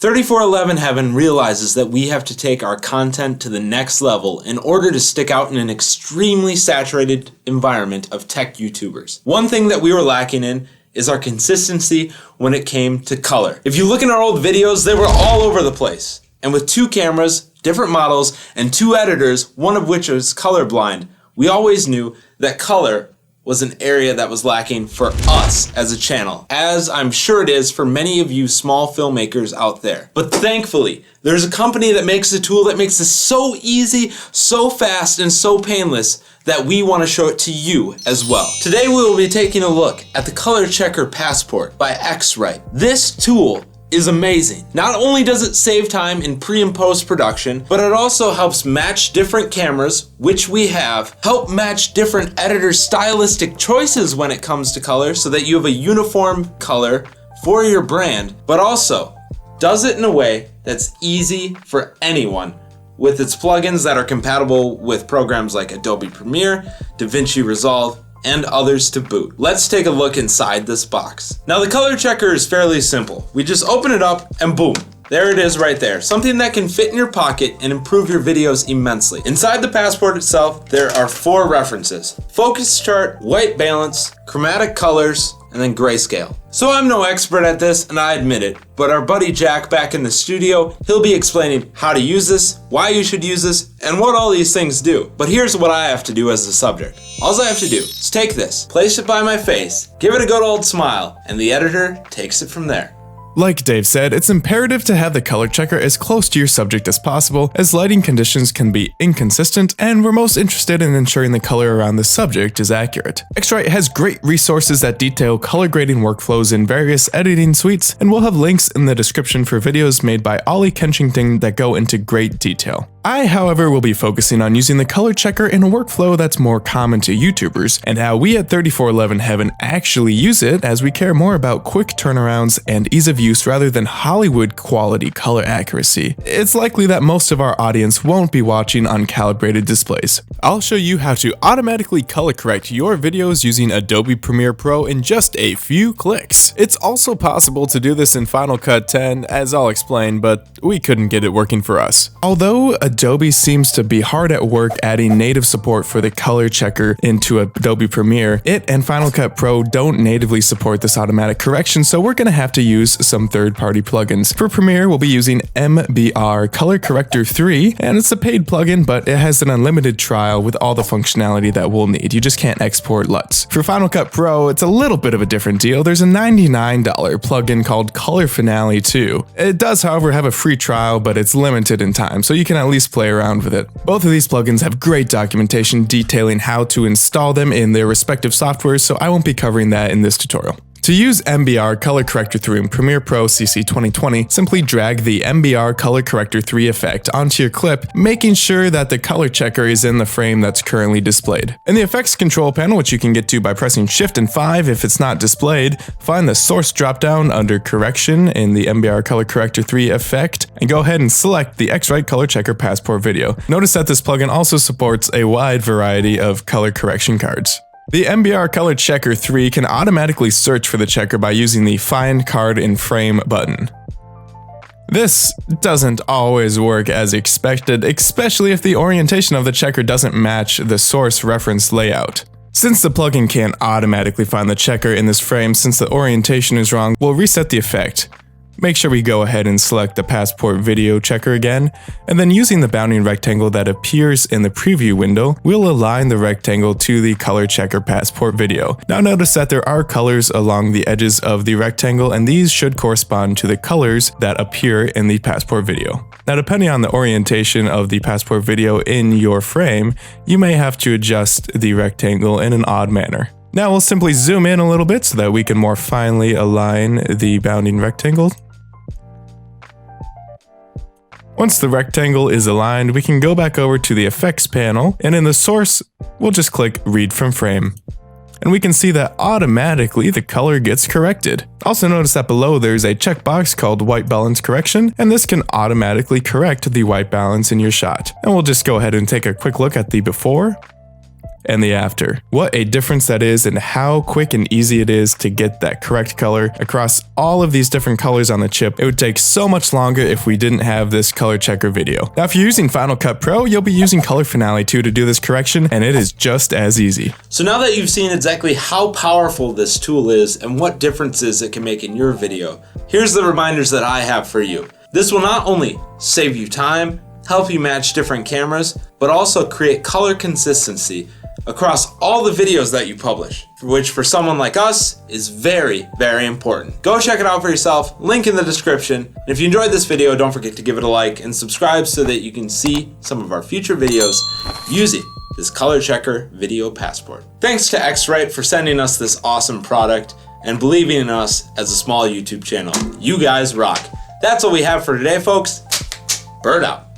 3411 Heaven realizes that we have to take our content to the next level in order to stick out in an extremely saturated environment of tech YouTubers. One thing that we were lacking in is our consistency when it came to color. If you look in our old videos, they were all over the place. And with 2 cameras, different models, and 2 editors, one of which was colorblind, we always knew that color was an area that was lacking for us as a channel, as I'm sure it is for many of you small filmmakers out there. But thankfully, there's a company that makes a tool that makes this so easy, so fast, and so painless that we want to show it to you as well. Today we will be taking a look at the ColorChecker Passport by X-Rite. This tool is amazing. Not only does it save time in pre and post production, but it also helps match different cameras, which we have, help match different editors' stylistic choices when it comes to color so that you have a uniform color for your brand, but also does it in a way that's easy for anyone with its plugins that are compatible with programs like Adobe Premiere, DaVinci Resolve, and others to boot. Let's take a look inside this box. Now the ColorChecker is fairly simple. We just open it up and boom, there it is right there. Something that can fit in your pocket and improve your videos immensely. Inside the Passport itself, there are 4 references: focus chart, white balance, chromatic colors, and then grayscale. So I'm no expert at this, and I admit it, but our buddy Jack back in the studio, he'll be explaining how to use this, why you should use this, and what all these things do. But here's what I have to do as the subject. All I have to do is take this, place it by my face, give it a good old smile, and the editor takes it from there. Like Dave said, it's imperative to have the ColorChecker as close to your subject as possible, as lighting conditions can be inconsistent, and we're most interested in ensuring the color around the subject is accurate. X-Rite has great resources that detail color grading workflows in various editing suites, and we'll have links in the description for videos made by Ollie Kenchington that go into great detail. I, however, will be focusing on using the ColorChecker in a workflow that's more common to YouTubers, and how we at 3411 Heaven actually use it, as we care more about quick turnarounds and ease of use rather than Hollywood quality color accuracy. It's likely that most of our audience won't be watching uncalibrated displays. I'll show you how to automatically color correct your videos using Adobe Premiere Pro in just a few clicks. It's also possible to do this in Final Cut 10, as I'll explain, but we couldn't get it working for us. Although Adobe seems to be hard at work adding native support for the ColorChecker into Adobe Premiere, it and Final Cut Pro don't natively support this automatic correction, so we're gonna have to use some third-party plugins. For Premiere, we'll be using MBR Color Corrector 3, and it's a paid plugin, but it has an unlimited trial with all the functionality that we'll need. You just can't export LUTs. For Final Cut Pro, it's a little bit of a different deal. There's a $99 plugin called Color Finale 2. It does, however, have a free trial, but it's limited in time, so you can at least play around with it. Both of these plugins have great documentation detailing how to install them in their respective softwares, so I won't be covering that in this tutorial. To use MBR Color Corrector 3 in Premiere Pro CC 2020, simply drag the MBR Color Corrector 3 effect onto your clip, making sure that the ColorChecker is in the frame that's currently displayed. In the effects control panel, which you can get to by pressing Shift and 5 if it's not displayed, find the source dropdown under Correction in the MBR Color Corrector 3 effect, and go ahead and select the X-Rite ColorChecker Passport video. Notice that this plugin also supports a wide variety of color correction cards. The MBR ColorChecker 3 can automatically search for the checker by using the Find Card in Frame button. This doesn't always work as expected, especially if the orientation of the checker doesn't match the source reference layout. Since the plugin can't automatically find the checker in this frame since the orientation is wrong, we'll reset the effect. Make sure we go ahead and select the Passport video checker again, and then using the bounding rectangle that appears in the preview window, we'll align the rectangle to the ColorChecker Passport video. Now notice that there are colors along the edges of the rectangle, and these should correspond to the colors that appear in the Passport video. Now depending on the orientation of the Passport video in your frame, you may have to adjust the rectangle in an odd manner. Now we'll simply zoom in a little bit so that we can more finely align the bounding rectangle. Once the rectangle is aligned, we can go back over to the effects panel, and in the source, we'll just click Read from Frame. And we can see that automatically the color gets corrected. Also notice that below there's a checkbox called White Balance Correction, and this can automatically correct the white balance in your shot. And we'll just go ahead and take a quick look at the before and the after. What a difference that is, and how quick and easy it is to get that correct color across all of these different colors on the chip. It would take so much longer if we didn't have this color checker video. Now if you're using Final Cut Pro, you'll be using Color Finale too to do this correction, and it is just as easy. So now that you've seen exactly how powerful this tool is and what differences it can make in your video, here's the reminders that I have for you. This will not only save you time, help you match different cameras, but also create color consistency across all the videos that you publish, which for someone like us is very, very important. Go check it out for yourself, link in the description. And if you enjoyed this video, don't forget to give it a like and subscribe so that you can see some of our future videos using this Color Checker Video Passport. Thanks to X-Rite for sending us this awesome product and believing in us as a small YouTube channel. You guys rock. That's all we have for today, folks. Bird out.